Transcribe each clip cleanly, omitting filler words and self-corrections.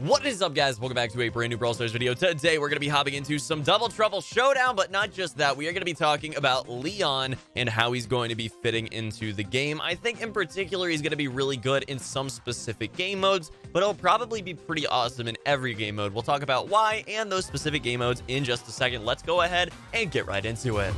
What is up, guys? Welcome back to a brand new Brawl Stars video. Today, we're going to be hopping into some Double Trouble Showdown, but not just that. We are going to be talking about Leon and how he's going to be fitting into the game. I think, in particular, he's going to be really good in some specific game modes, but he'll probably be pretty awesome in every game mode. We'll talk about why and those specific game modes in just a second. Let's go ahead and get right into it.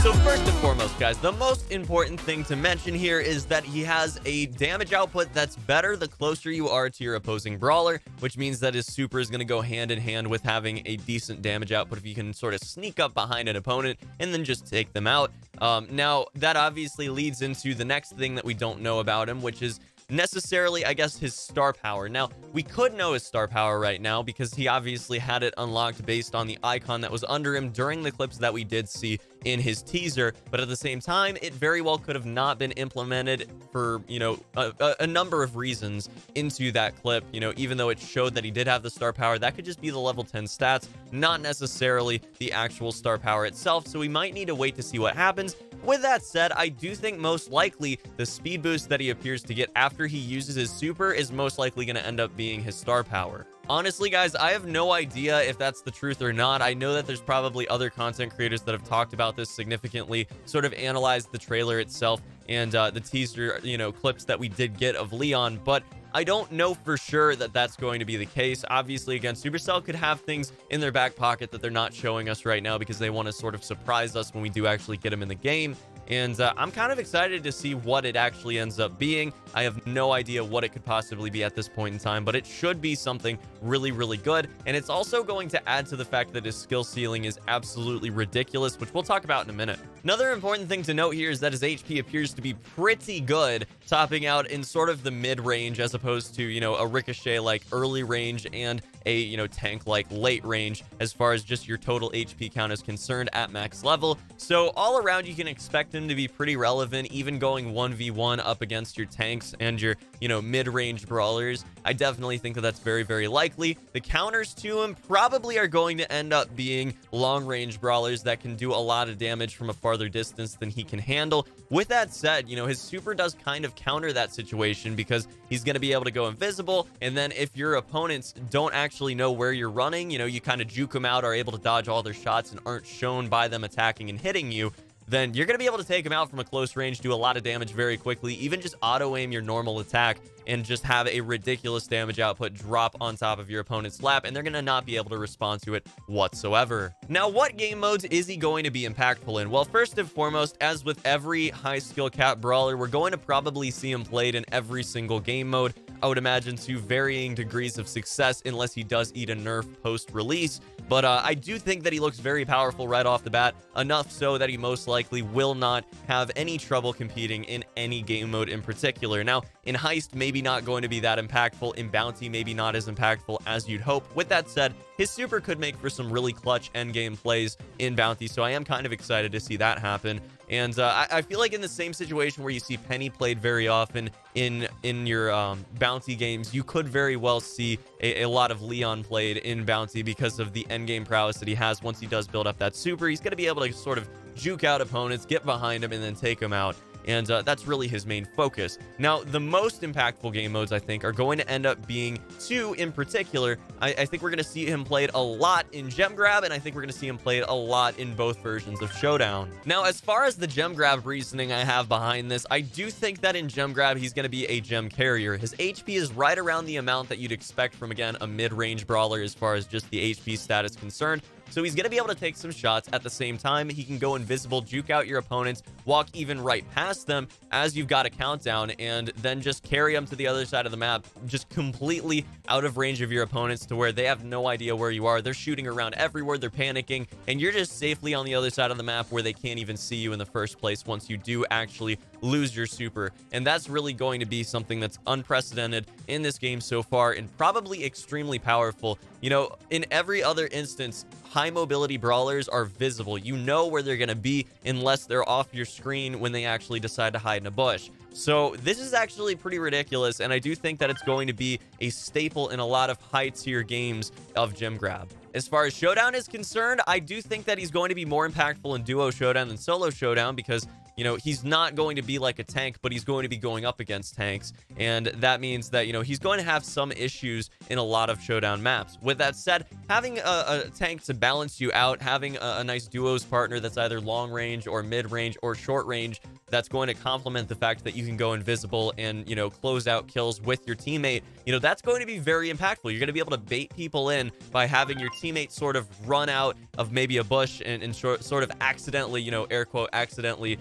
So first and foremost, guys, the most important thing to mention here is that he has a damage output that's better the closer you are to your opposing brawler, which means that his super is going to go hand in hand with having a decent damage output if you can sort of sneak up behind an opponent and then just take them out. Now, that obviously leads into the next thing that we don't know about him, which is necessarily, I guess, his star power. Now, we could know his star power right now because he obviously had it unlocked based on the icon that was under him during the clips that we did see in his teaser, but at the same time, it very well could have not been implemented for, you know, a number of reasons into that clip. You know, even though it showed that he did have the star power, that could just be the level 10 stats, not necessarily the actual star power itself, so we might need to wait to see what happens. With that said, I do think most likely the speed boost that he appears to get after he uses his super is most likely going to end up being his star power. Honestly, guys, I have no idea if that's the truth or not. I know that there's probably other content creators that have talked about this significantly, sort of analyzed the trailer itself and the teaser, you know, clips that we did get of Leon, but I don't know for sure that that's going to be the case. Obviously, again, Supercell could have things in their back pocket that they're not showing us right now because they want to sort of surprise us when we do actually get them in the game. And I'm kind of excited to see what it actually ends up being. I have no idea what it could possibly be at this point in time, but it should be something really, really good. And it's also going to add to the fact that his skill ceiling is absolutely ridiculous, which we'll talk about in a minute. Another important thing to note here is that his HP appears to be pretty good, topping out in sort of the mid-range as opposed to, you know, a Ricochet-like early range and a, you know, tank-like late range as far as just your total HP count is concerned at max level. So all around, you can expect him to be pretty relevant, even going 1v1 up against your tanks and your, you know, mid-range brawlers. I definitely think that that's very, very likely. The counters to him probably are going to end up being long-range brawlers that can do a lot of damage from a farther distance than he can handle. With that said, you know, his super does kind of counter that situation because he's going to be able to go invisible, and then if your opponents don't actually know where you're running, you know, you kind of juke them out, are able to dodge all their shots and aren't shown by them attacking and hitting you, then you're going to be able to take them out from a close range, do a lot of damage very quickly, even just auto-aim your normal attack and just have a ridiculous damage output drop on top of your opponent's lap, and they're going to not be able to respond to it whatsoever. Now, what game modes is he going to be impactful in? Well, first and foremost, as with every high skill cap brawler, we're going to probably see him played in every single game mode. I would imagine to varying degrees of success unless he does eat a nerf post-release. But I do think that he looks very powerful right off the bat, enough so that he most likely will not have any trouble competing in any game mode in particular. Now, in Heist, maybe not going to be that impactful. In Bounty, maybe not as impactful as you'd hope. With that said, his super could make for some really clutch endgame plays in Bounty, so I am kind of excited to see that happen. And I feel like in the same situation where you see Penny played very often in your Bounty games, you could very well see a lot of Leon played in Bounty because of the endgame prowess that he has. Once he does build up that super, he's going to be able to sort of juke out opponents, get behind him, and then take them out. And that's really his main focus. Now, the most impactful game modes, I think, are going to end up being two in particular. I think we're going to see him played a lot in Gem Grab, and I think we're going to see him played a lot in both versions of Showdown. Now, as far as the Gem Grab reasoning I have behind this, I do think that in Gem Grab, he's going to be a gem carrier. His HP is right around the amount that you'd expect from, again, a mid-range brawler as far as just the HP stat is concerned. So he's going to be able to take some shots. At the same time, he can go invisible, juke out your opponents, walk even right past them as you've got a countdown, and then just carry them to the other side of the map, just completely out of range of your opponents to where they have no idea where you are. They're shooting around everywhere, they're panicking, and you're just safely on the other side of the map where they can't even see you in the first place once you do actually lose your super. And that's really going to be something that's unprecedented in this game so far and probably extremely powerful. You know, in every other instance, high mobility brawlers are visible. You know where they're going to be unless they're off your screen when they actually decide to hide in a bush. So this is actually pretty ridiculous, and I do think that it's going to be a staple in a lot of high-tier games of Gem Grab. As far as Showdown is concerned, I do think that he's going to be more impactful in Duo Showdown than Solo Showdown because you know, he's not going to be like a tank, but he's going to be going up against tanks. And that means that, you know, he's going to have some issues in a lot of showdown maps. With that said, having a tank to balance you out, having a nice duos partner that's either long range or mid range or short range, that's going to complement the fact that you can go invisible and, you know, close out kills with your teammate, you know, that's going to be very impactful. You're going to be able to bait people in by having your teammate sort of run out of maybe a bush and sort of accidentally, you know, air quote, accidentally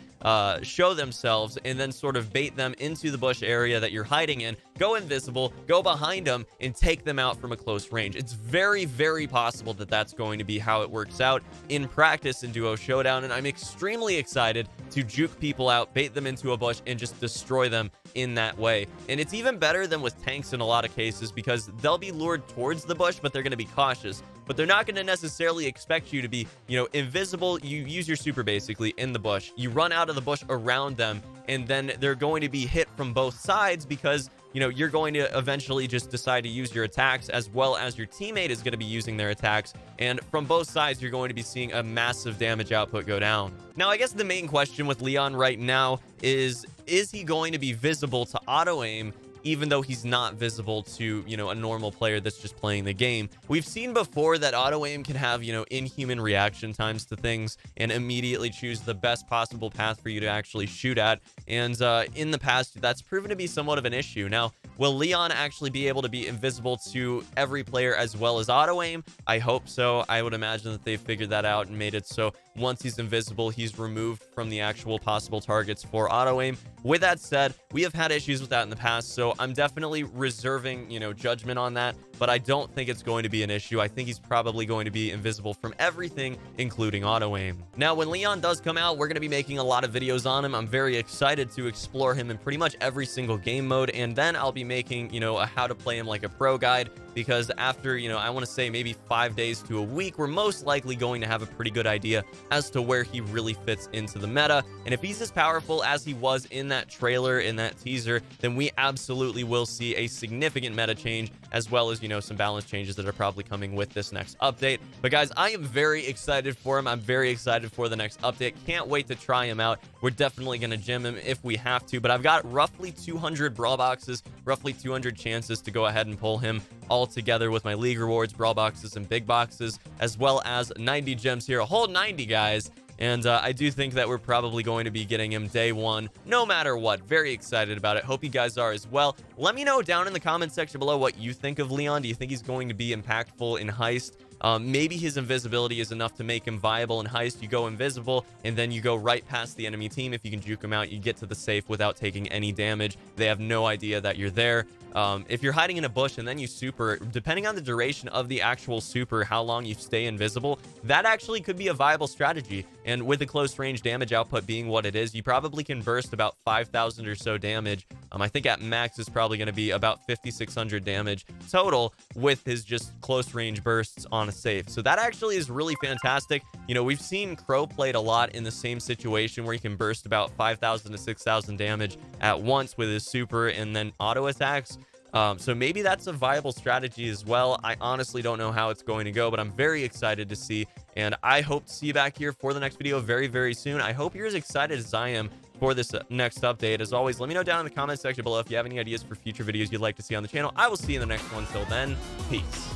show themselves, and then sort of bait them into the bush area that you're hiding in, go invisible, go behind them, and take them out from a close range. It's very, very possible that that's going to be how it works out in practice in Duo Showdown, and I'm extremely excited to juke people out, bait them into a bush, and just destroy them in that way. And it's even better than with tanks in a lot of cases, because they'll be lured towards the bush, but they're going to be cautious. But they're not going to necessarily expect you to be, you know, invisible. You use your super basically in the bush. You run out of the bush around them, and then they're going to be hit from both sides because, you know, you're going to eventually just decide to use your attacks, as well as your teammate is going to be using their attacks. And from both sides, you're going to be seeing a massive damage output go down. Now, I guess the main question with Leon right now is he going to be visible to auto aim, even though he's not visible to, you know, a normal player that's just playing the game? We've seen before that auto aim can have, you know, inhuman reaction times to things and immediately choose the best possible path for you to actually shoot at. And in the past, that's proven to be somewhat of an issue. Now, will Leon actually be able to be invisible to every player as well as auto aim? I hope so. I would imagine that they've figured that out and made it so once he's invisible, he's removed from the actual possible targets for auto aim. With that said, we have had issues with that in the past, so I'm definitely reserving, you know, judgment on that, but I don't think it's going to be an issue. I think he's probably going to be invisible from everything, including auto aim. Now, when Leon does come out, we're going to be making a lot of videos on him. I'm very excited to explore him in pretty much every single game mode, and then I'll be making, you know, a how to play him like a pro guide, because after, you know, I want to say maybe 5 days to a week, we're most likely going to have a pretty good idea as to where he really fits into the meta. And if he's as powerful as he was in that trailer, in that teaser, then we absolutely will see a significant meta change, as well as, you know, some balance changes that are probably coming with this next update. But guys, I am very excited for him. I'm very excited for the next update. Can't wait to try him out. We're definitely going to gym him if we have to, but I've got roughly 200 brawl boxes, roughly 200 chances to go ahead and pull him all together with my league rewards, brawl boxes, and big boxes, as well as 90 gems here, a whole 90, guys. And I do think that we're probably going to be getting him day one, no matter what. Very excited about it. Hope you guys are as well. Let me know down in the comment section below what you think of Leon. Do you think he's going to be impactful in Heist? Maybe his invisibility is enough to make him viable in Heist. You go invisible, and then you go right past the enemy team. If you can juke him out, you get to the safe without taking any damage. They have no idea that you're there. If you're hiding in a bush and then you super, depending on the duration of the actual super, how long you stay invisible, that actually could be a viable strategy. And with the close range damage output being what it is, you probably can burst about 5,000 or so damage. I think at max is probably going to be about 5,600 damage total with his just close range bursts on a safe. So that actually is really fantastic. You know, we've seen Crow played a lot in the same situation where he can burst about 5,000 to 6,000 damage at once with his super and then auto attacks. So maybe that's a viable strategy as well. I honestly don't know how it's going to go, but I'm very excited to see, and I hope to see you back here for the next video very, very soon. I hope you're as excited as I am for this next update. As always, let me know down in the comment section below if you have any ideas for future videos you'd like to see on the channel. I will see you in the next one. Till then, peace.